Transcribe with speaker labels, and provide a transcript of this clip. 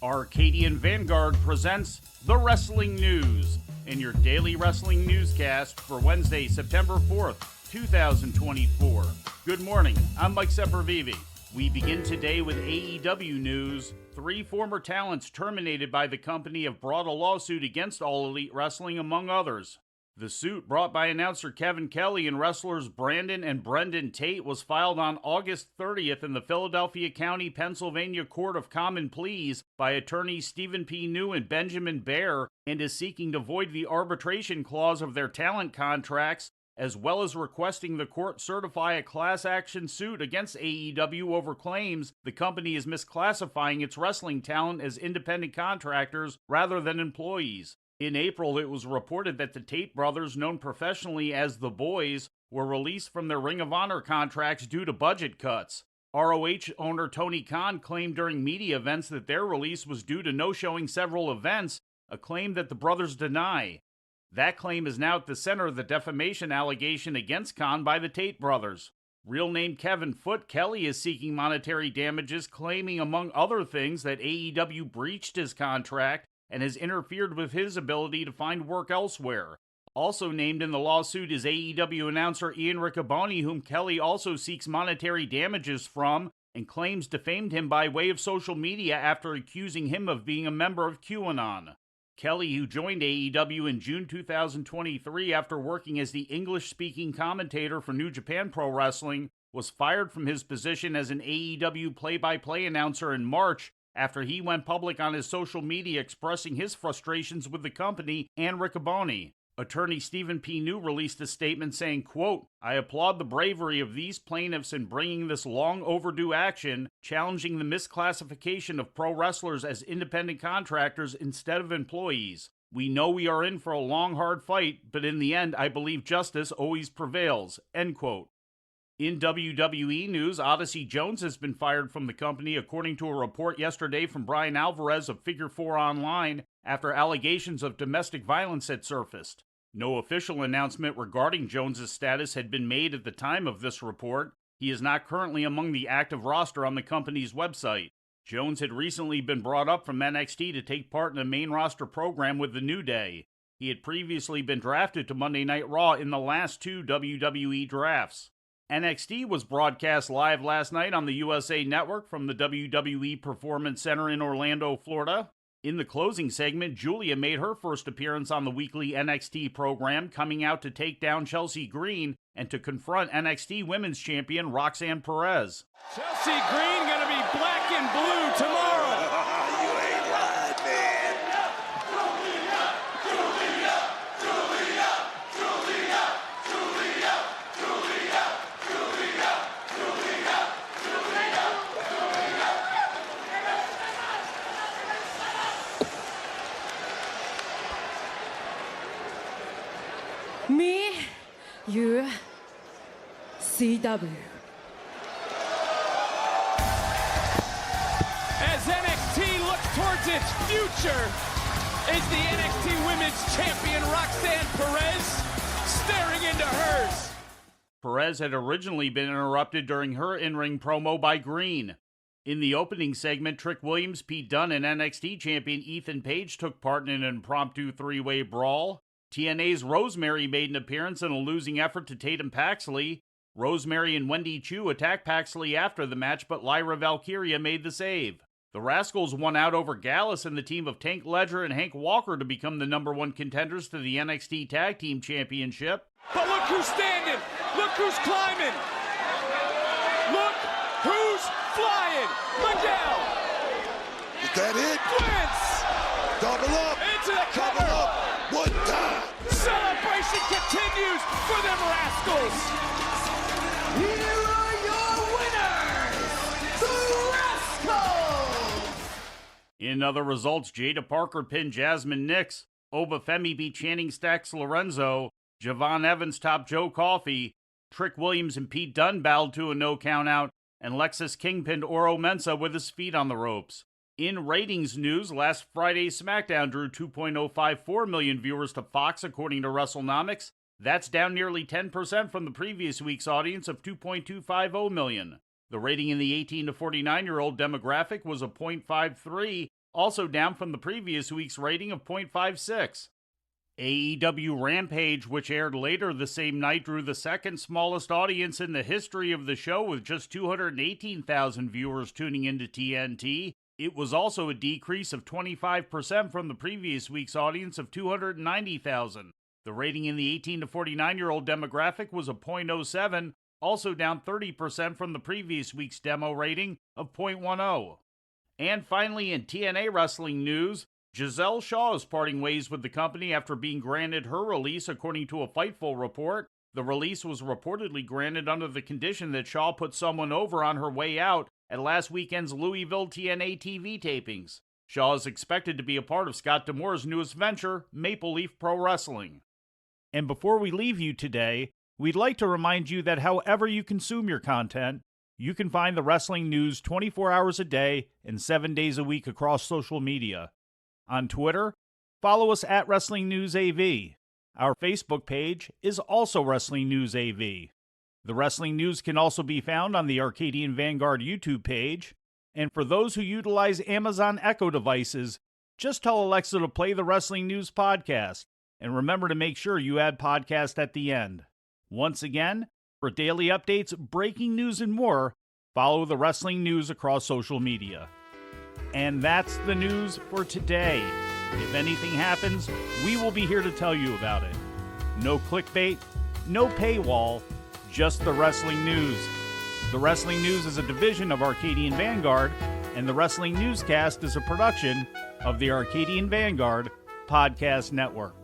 Speaker 1: Arcadian Vanguard presents The Wrestling News in your daily wrestling newscast for Wednesday, September 4th, 2024. Good morning, I'm Mike Sempervive. We begin today with AEW news. 3 former talents terminated by the company have brought a lawsuit against All Elite Wrestling, among others. The suit, brought by announcer Kevin Kelly and wrestlers Brandon and Brendan Tate, was filed on August 30th in the Philadelphia County, Pennsylvania Court of Common Pleas by attorneys Stephen P. New and Benjamin Baer, and is seeking to void the arbitration clause of their talent contracts, as well as requesting the court certify a class action suit against AEW over claims the company is misclassifying its wrestling talent as independent contractors rather than employees. In April, it was reported that the Tate brothers, known professionally as the Boys, were released from their Ring of Honor contracts due to budget cuts. ROH owner Tony Khan claimed during media events that their release was due to no-showing several events, a claim that the brothers deny. That claim is now at the center of the defamation allegation against Khan by the Tate brothers. Real name Kevin Foote, Kelly is seeking monetary damages, claiming, among other things, that AEW breached his contract and has interfered with his ability to find work elsewhere. Also named in the lawsuit is AEW announcer Ian Riccoboni, whom Kelly also seeks monetary damages from and claims defamed him by way of social media after accusing him of being a member of QAnon. Kelly, who joined AEW in June 2023 after working as the English-speaking commentator for New Japan Pro Wrestling, was fired from his position as an AEW play-by-play announcer in March after he went public on his social media expressing his frustrations with the company and Riccoboni. Attorney Stephen P. New released a statement saying, quote, "I applaud the bravery of these plaintiffs in bringing this long overdue action, challenging the misclassification of pro wrestlers as independent contractors instead of employees. We know we are in for a long, hard fight, but in the end, I believe justice always prevails," end quote. In WWE news, Odyssey Jones has been fired from the company, according to a report yesterday from Brian Alvarez of Figure 4 Online, after allegations of domestic violence had surfaced. No official announcement regarding Jones's status had been made at the time of this report. He is not currently among the active roster on the company's website. Jones had recently been brought up from NXT to take part in a main roster program with the New Day. He had previously been drafted to Monday Night Raw in the last 2 WWE drafts. NXT was broadcast live last night on the USA Network from the WWE Performance Center in Orlando, Florida. In the closing segment, Julia made her first appearance on the weekly NXT program, coming out to take down Chelsea Green and to confront NXT Women's Champion Roxanne Perez.
Speaker 2: Chelsea Green gonna be black and blue tomorrow.
Speaker 3: You ain't lying, man.
Speaker 4: Me, you, CW.
Speaker 2: As NXT looks towards its future, is the NXT Women's Champion Roxanne Perez staring into hers.
Speaker 1: Perez had originally been interrupted during her in-ring promo by Green. In the opening segment, Trick Williams, Pete Dunne, and NXT champion Ethan Page took part in an impromptu three-way brawl. TNA's Rosemary made an appearance in a losing effort to Tatum Paxley. Rosemary and Wendy Chu attacked Paxley after the match, but Lyra Valkyria made the save. The Rascals won out over Gallus and the team of Tank Ledger and Hank Walker to become the #1 contenders to the NXT Tag Team Championship.
Speaker 2: But look who's standing! Look who's climbing! Look who's flying! Miguel!
Speaker 3: Is that it?
Speaker 2: Wins!
Speaker 3: Double up!
Speaker 2: Into the
Speaker 3: Double
Speaker 2: cover!
Speaker 3: up! One time!
Speaker 2: Celebration continues for them Rascals!
Speaker 5: Here are your winners, the Rascals!
Speaker 1: In other results, Jada Parker pinned Jasmine Nix. Obafemi beat Channing Stacks Lorenzo. Javon Evans topped Joe Coffey. Trick Williams and Pete Dunne battled to a no countout. And Lexis King pinned Oro Mensa with his feet on the ropes. In ratings news, last Friday's SmackDown drew 2.054 million viewers to Fox, according to WrestleNomics. That's down nearly 10% from the previous week's audience of 2.250 million. The rating in the 18 to 49-year-old demographic was a .53, also down from the previous week's rating of 0.56. AEW Rampage, which aired later the same night, drew the second smallest audience in the history of the show with just 218,000 viewers tuning into TNT. It was also a decrease of 25% from the previous week's audience of 290,000. The rating in the 18 to 49-year-old demographic was a 0.07, also down 30% from the previous week's demo rating of 0.10. And finally, in TNA wrestling news, Giselle Shaw is parting ways with the company after being granted her release, according to a Fightful report. The release was reportedly granted under the condition that Shaw put someone over on her way out at last weekend's Louisville TNA TV tapings. Shaw is expected to be a part of Scott D'Amore's newest venture, Maple Leaf Pro Wrestling. And before we leave you today, we'd like to remind you that however you consume your content, you can find the wrestling news 24 hours a day and 7 days a week across social media. On Twitter, follow us at Wrestling News AV. Our Facebook page is also Wrestling News AV. The wrestling news can also be found on the Arcadian Vanguard YouTube page. And for those who utilize Amazon Echo devices, just tell Alexa to play the Wrestling News podcast. And remember to make sure you add podcast at the end. Once again, for daily updates, breaking news, and more, follow the wrestling news across social media. And that's the news for today. If anything happens, we will be here to tell you about it. No clickbait, no paywall, just the wrestling news. The Wrestling News is a division of Arcadian Vanguard, and the Wrestling Newscast is a production of the Arcadian Vanguard Podcast Network.